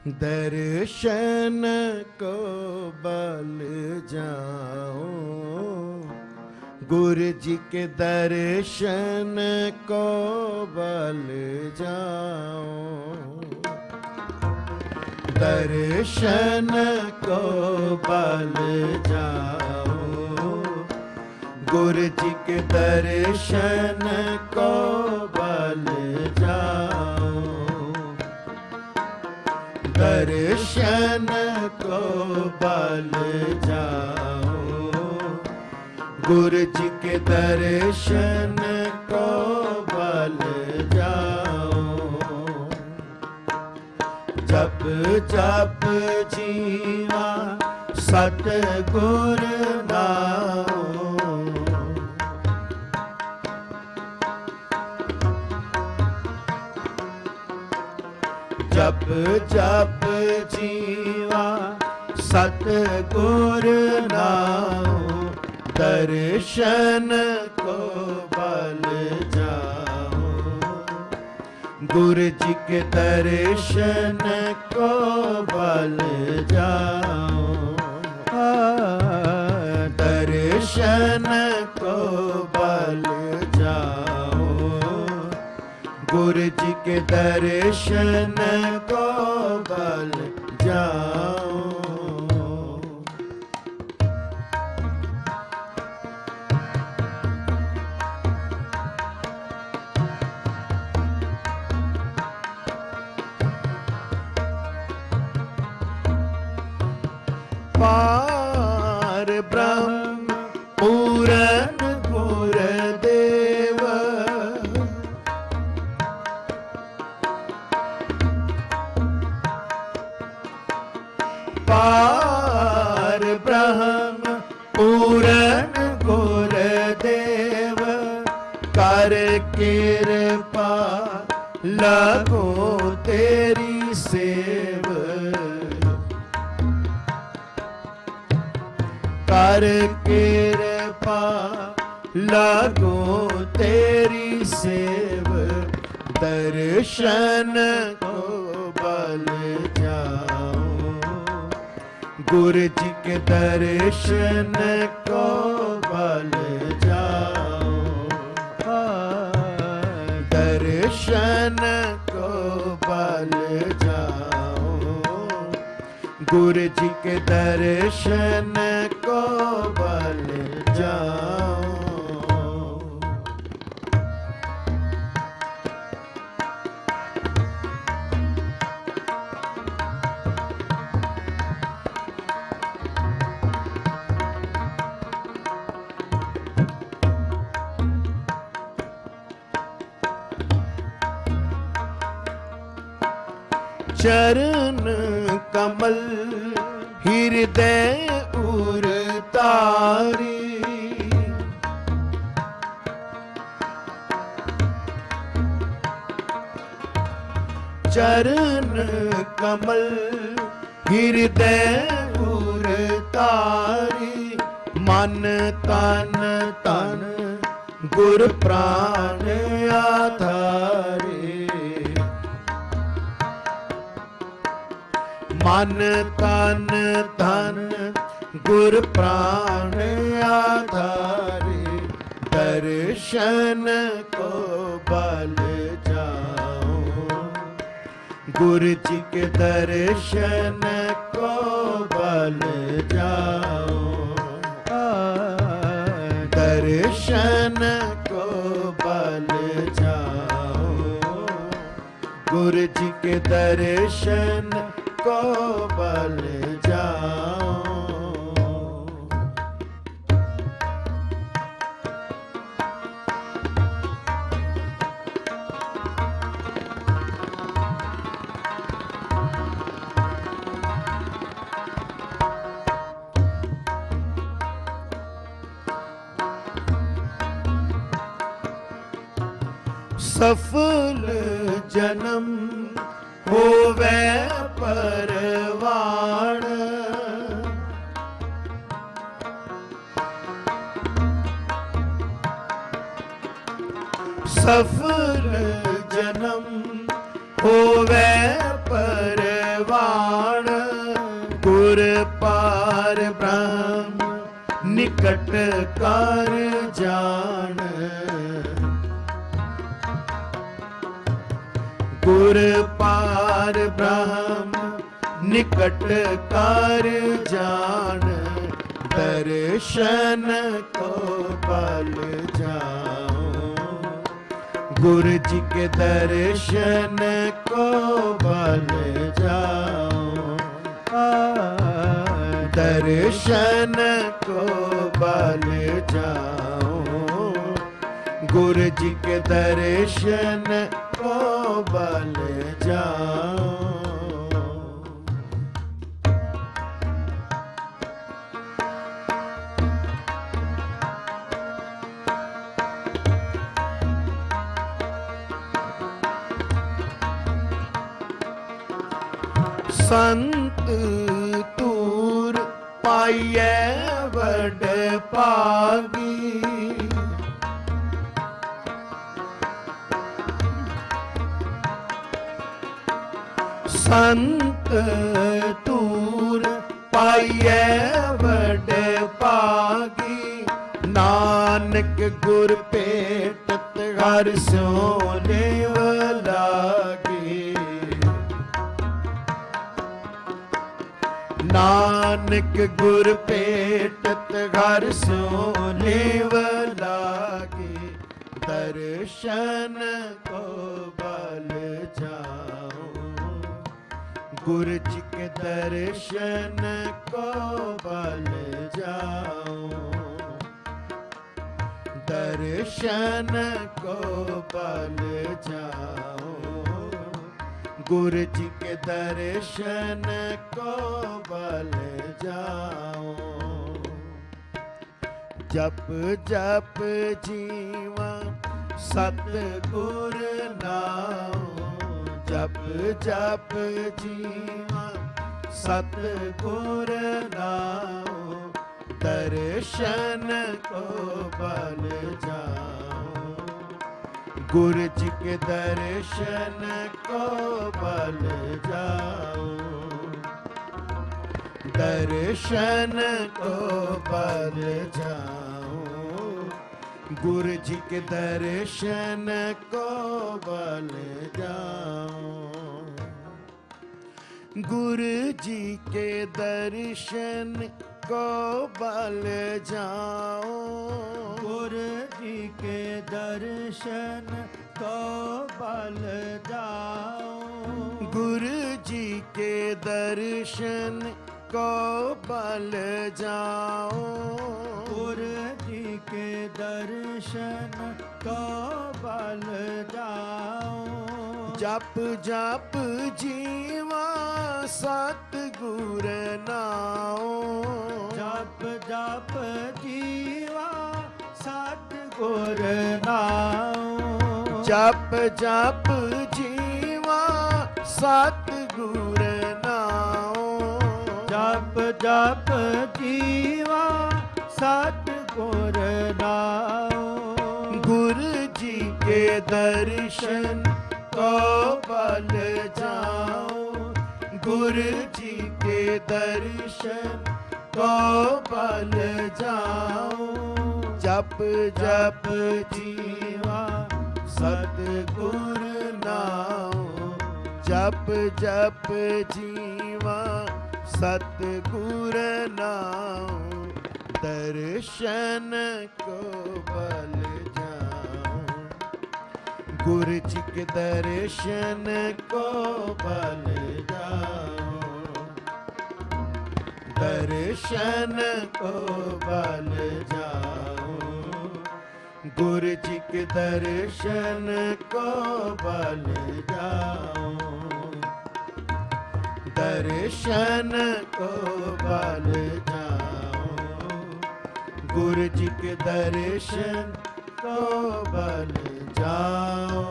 दर्शन को बल जाओ, गुरु जी के दर्शन को बल जाओ। दर्शन को बल जाओ, गुरु जी के दर्शन को बल जाओ। दर्शन को बल जाओ, गुरु जी के दर्शन को बल जाओ। जप जप जीवा सतगुर नाम, जप जप जीवा सतगुर नाम। दर्शन को बल जाओ, गुरु जी के दर्शन को बल जाओ। दर्शन को बल जाओ, गुरु जी के दर्शन को बल जाओ। पार ब्रह्म पूरन गुरुदेव, पार ब्रह्म पूरन गुरुदेव। कर कृपा लगो तेरी सेव, कर कृपा लगो तेरी सेव। दर्शन को बल जाओ, गुरु जी के दर्शन को बल जाओ। दर्शन को बल जाओ, गुरु जी के दर्शन को बल जाओ। चरण कमल हृदय उर तारी, चरण कमल हृदय उर तारी। मन तन तन गुर प्राण आधारे, मन तन धन गुर प्राण आधारे। दर्शन को बल जाओ, गुरु जी के दर्शन को बल जाओ। दर्शन को बल जाओ, गुरु जी के दर्शन को बल जाओ। सफल जन्म होवे परवान, सफल जन्म होवे परवान। निकट कर जान। गुर पार ब्रह्म निकट कर जान। दर्शन को बल जाओ, गुरु जी के दर्शन को बल जाओ। दर्शन को बल जाओ, गुरु जी के दर्शन को बल जाओ। संत तूर पाइए बड़ पागी। संत तूर पाइए बड़ पागी। नानक गुर पेटत हर सोने लागी। नानक गुर पेटत घर सोने लागे। दर्शन को बल जाओ, गुरु जी के दर्शन को बल जाओ। दर्शन को बल जाओ, गुरु जी के दर्शन को बल जाओ। जप जप जीवा सतगुर नाम। जप जप जीवा सतगुर नाम। दर्शन को बल जाओ, गुरु जी के दर्शन को बल जाओ। दर्शन को बल जाओ, गुरु जी के दर्शन को बल जाओ। गुरु जी के दर्शन को बल जाओ। गुरु जी के दर्शन को बल जाओ। गुरु जी के दर्शन को बल जाओ। गुरु जी के दर्शन को बल जाओ। जप जप जीवा सतगुर नाओ। जप जप जीवा सतगुर नाओ। जप जप जीवा सतगुर नाओ। जप जप जीवा सतगुर नाओ। गुरु जी के दर्शन को बल जाओ। गुरु जी के दर्शन को बल जाओ। जप जप जीवा सतगुर नाओ। जप जप जीवा सतगुर नाओ। दर्शन को बल जाओ। गुरु जी के दर्शन को बल जाओ। दर्शन को बल जाओ। गुरु जी के दर्शन को बल जाओ। दर्शन को बल जाओ। गुरु जी के दर्शन को बल जाओ।